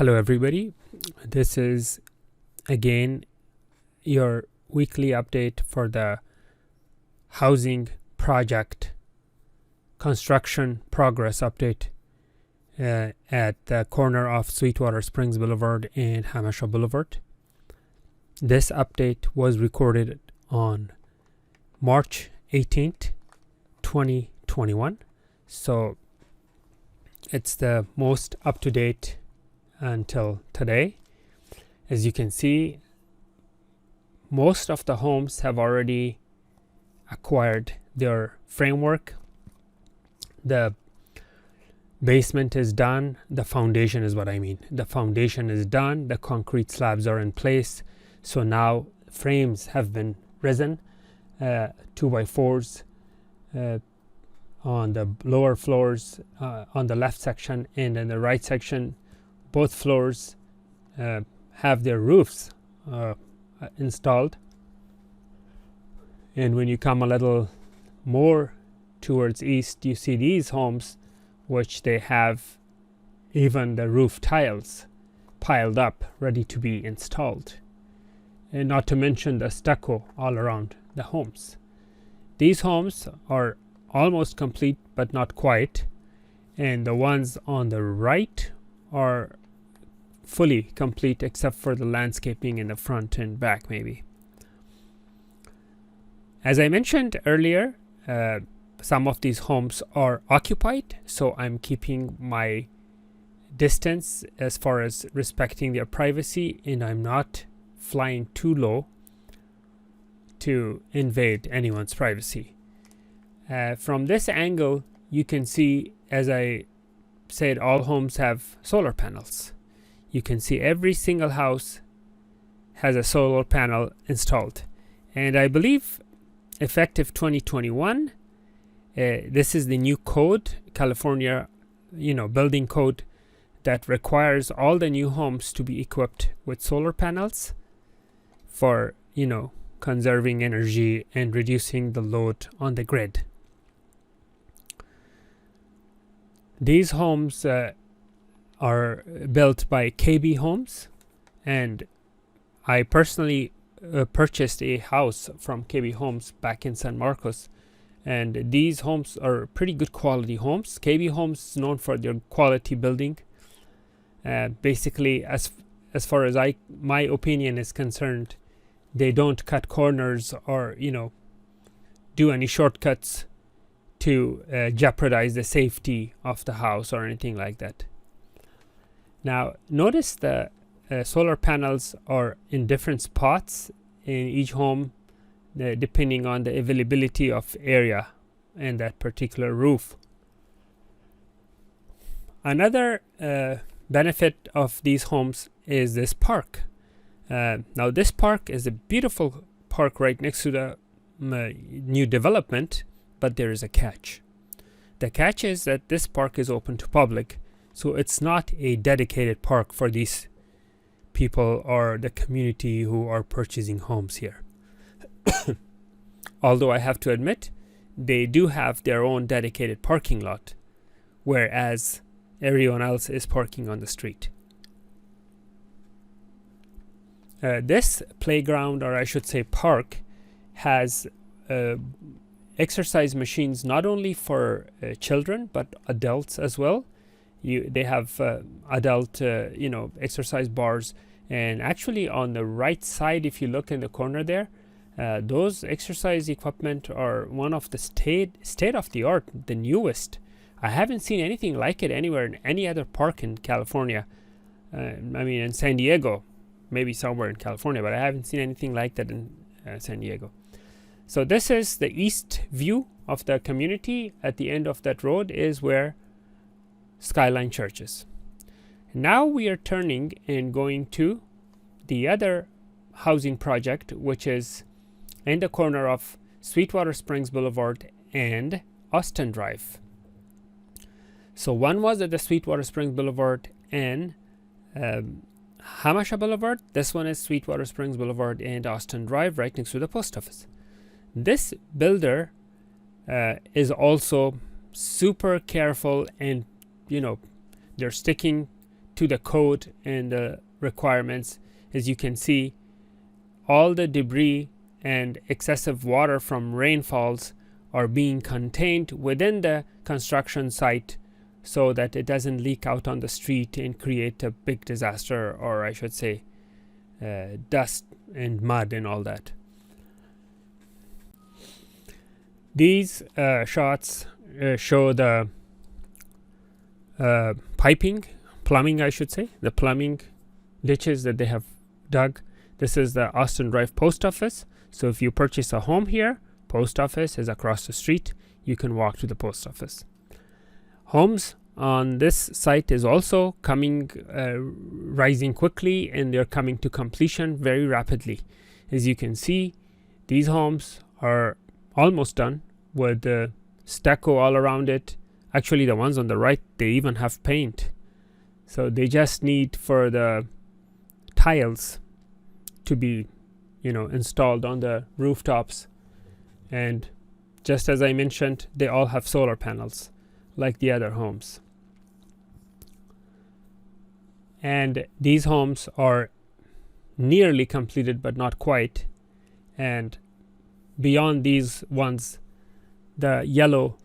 Hello everybody, this is again your weekly update for the housing project construction progress update at the corner of Sweetwater Springs Boulevard and Jamacha Boulevard. This update was recorded on March 18th, 2021, so it's the most up-to-date until today. As you can see, most of the homes have already acquired their framework. The basement is done. The foundation is what I mean. The foundation is done. The concrete slabs are in place. So now frames have been risen, 2x4s on the lower floors, on the left section, and in the right section. Both floors have their roofs installed, and when you come a little more towards east, you see these homes which they have even the roof tiles piled up ready to be installed, and not to mention the stucco all around the homes. These homes are almost complete but not quite, and the ones on the right are fully complete except for the landscaping in the front and back maybe. As I mentioned earlier, some of these homes are occupied, so I'm keeping my distance as far as respecting their privacy, and I'm not flying too low to invade anyone's privacy. From this angle, you can see, as I said, all homes have solar panels. You can see every single house has a solar panel installed, and I believe effective 2021, this is the new code, California, building code, that requires all the new homes to be equipped with solar panels for conserving energy and reducing the load on the grid. These homes are built by KB Homes, and I personally purchased a house from KB Homes back in San Marcos, and these homes are pretty good quality homes. KB Homes is known for their quality building. Basically, as far as my opinion is concerned, they don't cut corners or do any shortcuts to jeopardize the safety of the house or anything like that. Now notice the solar panels are in different spots in each home, depending on the availability of area and that particular roof. Another benefit of these homes is this park. Now this park is a beautiful park right next to the new development, but there is a catch. The catch is that this park is open to public, so it's not a dedicated park for these people or the community who are purchasing homes here. Although I have to admit, they do have their own dedicated parking lot, whereas everyone else is parking on the street. This playground, or I should say park, has exercise machines not only for children but adults as well. They have adult exercise bars, and actually on the right side, if you look in the corner there, those exercise equipment are one of the state of the art, the newest. I haven't seen anything like it anywhere in any other park in California. In San Diego, maybe somewhere in California, but I haven't seen anything like that in San Diego. So this is the east view of the community. At the end of that road is where Skyline Church is. Now we are turning and going to the other housing project, which is in the corner of Sweetwater Springs Boulevard and Austin Drive. So one was at the Sweetwater Springs Boulevard and Jamacha Boulevard. This one is Sweetwater Springs Boulevard and Austin Drive, right next to the post office. This builder is also super careful, and they're sticking to the code and the requirements. As you can see, all the debris and excessive water from rainfalls are being contained within the construction site so that it doesn't leak out on the street and create a big disaster, or I should say dust and mud and all that. These shots show the plumbing, I should say, the plumbing ditches that they have dug. This is the Austin Drive post office. So if you purchase a home here, post office is across the street. You can walk to the post office. Homes on this site is also coming, rising quickly, and they're coming to completion very rapidly. As you can see, these homes are almost done with stucco all around it. Actually, the ones on the right, they even have paint. So they just need for the tiles to be, installed on the rooftops. And just as I mentioned, they all have solar panels like the other homes. And these homes are nearly completed, but not quite. And beyond these ones, the yellow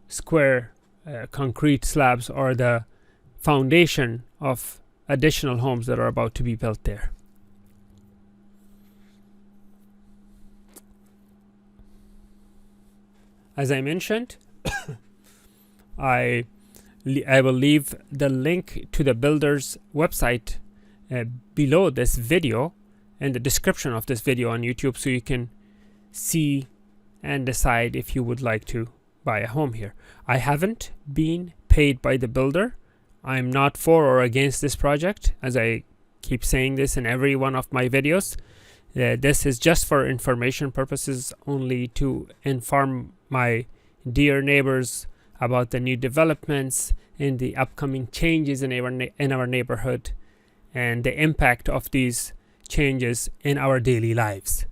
square concrete slabs are the foundation of additional homes that are about to be built there. As I mentioned, I will leave the link to the builder's website below this video and the description of this video on YouTube, so you can see and decide if you would like to buy a home here. I haven't been paid by the builder. I'm not for or against this project, as I keep saying this in every one of my videos. This is just for information purposes only, to inform my dear neighbors about the new developments and the upcoming changes in our neighborhood and the impact of these changes in our daily lives.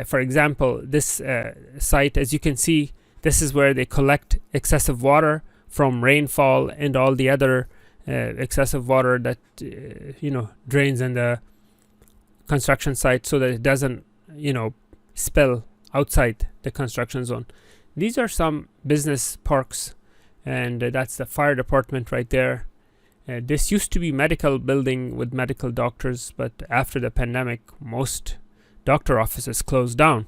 For example, this site, as you can see, this is where they collect excessive water from rainfall and all the other excessive water that drains in the construction site, so that it doesn't spill outside the construction zone. These are some business parks, and that's the fire department right there. This used to be medical building with medical doctors, but after the pandemic, most doctor offices closed down.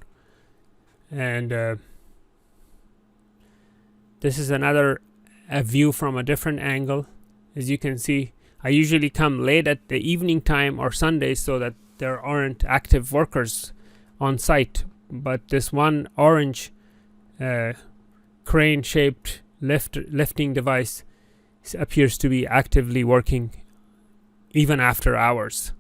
And this is another view from a different angle. As you can see, I usually come late at the evening time or Sundays so that there aren't active workers on site. But this one orange crane-shaped lifting device appears to be actively working even after hours.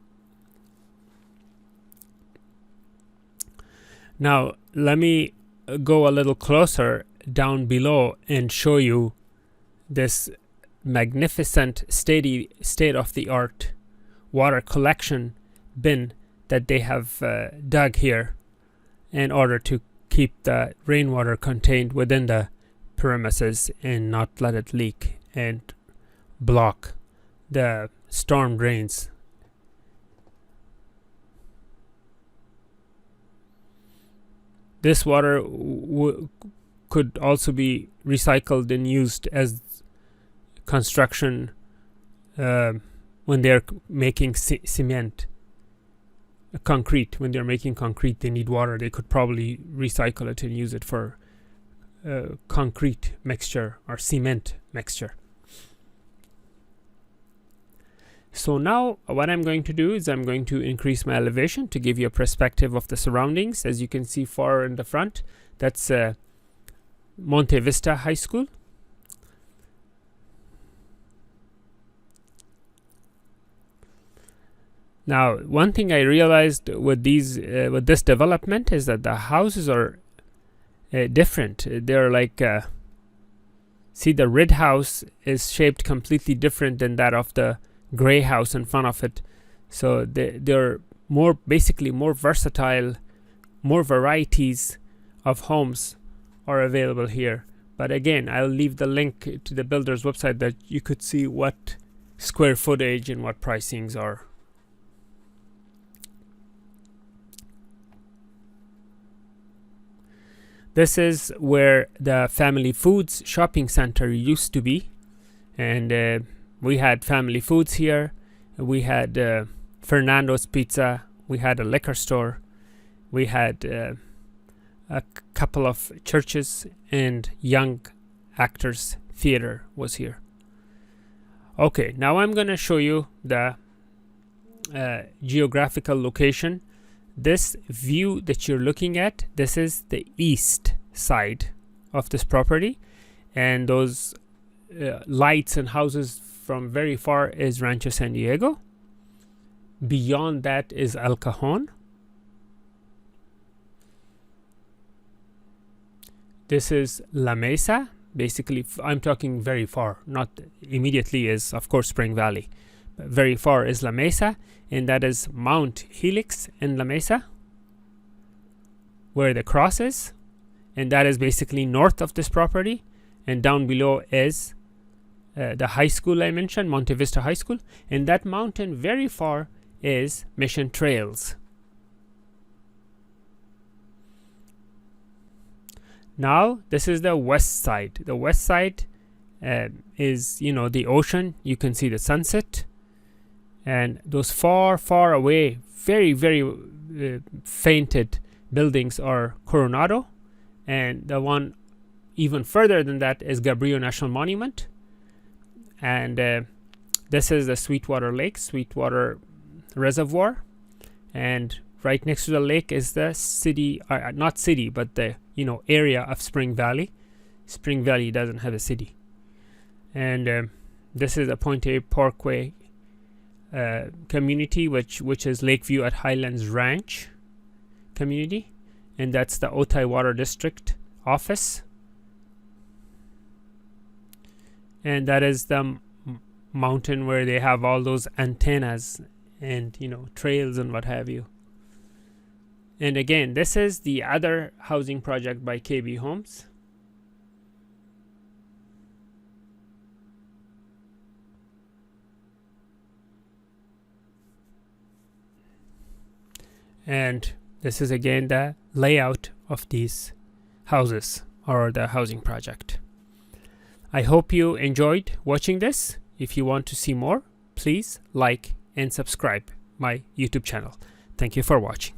Now, let me go a little closer down below and show you this magnificent state-of-the-art water collection bin that they have dug here in order to keep the rainwater contained within the premises and not let it leak and block the storm drains. This water could also be recycled and used as construction when they're making concrete. When they're making concrete, they need water. They could probably recycle it and use it for concrete mixture or cement mixture. So now what I'm going to do is I'm going to increase my elevation to give you a perspective of the surroundings. As you can see far in the front, that's Monte Vista High School. Now, one thing I realized with this development is that the houses are different. They're like, see, the red house is shaped completely different than that of the gray house in front of it. So they're basically more versatile, more varieties of homes are available here. But again, I'll leave the link to the builder's website that you could see what square footage and what pricings are. This is where the Family Foods shopping center used to be, and we had Family Foods here. We had Fernando's Pizza. We had a liquor store. We had a couple of churches, and Young Actors Theater was here. Okay, now I'm going to show you the geographical location. This view that you're looking at, this is the east side of this property, and those lights and houses from very far is Rancho San Diego. Beyond that is El Cajon. This is La Mesa. Basically, I'm talking very far, not immediately is of course Spring Valley. But very far is La Mesa, and that is Mount Helix and La Mesa, where the cross is, and that is basically north of this property. And down below is the high school I mentioned, Monte Vista High School, and that mountain very far is Mission Trails. Now this is the west side. The west side is, you know, the ocean. You can see the sunset, and those far away, very fainted buildings are Coronado, and the one even further than that is Gabriel National Monument. And this is the Sweetwater Lake, Sweetwater Reservoir, and right next to the lake is the city, not city, but the area of Spring Valley. Spring Valley doesn't have a city. And this is the Pointe Parkway community, which is Lakeview at Highlands Ranch community, and that's the Otay Water District office. And that is the mountain where they have all those antennas and trails and what have you. And again, this is the other housing project by KB Homes. And this is again the layout of these houses or the housing project. I hope you enjoyed watching this. If you want to see more, please like and subscribe my YouTube channel. Thank you for watching.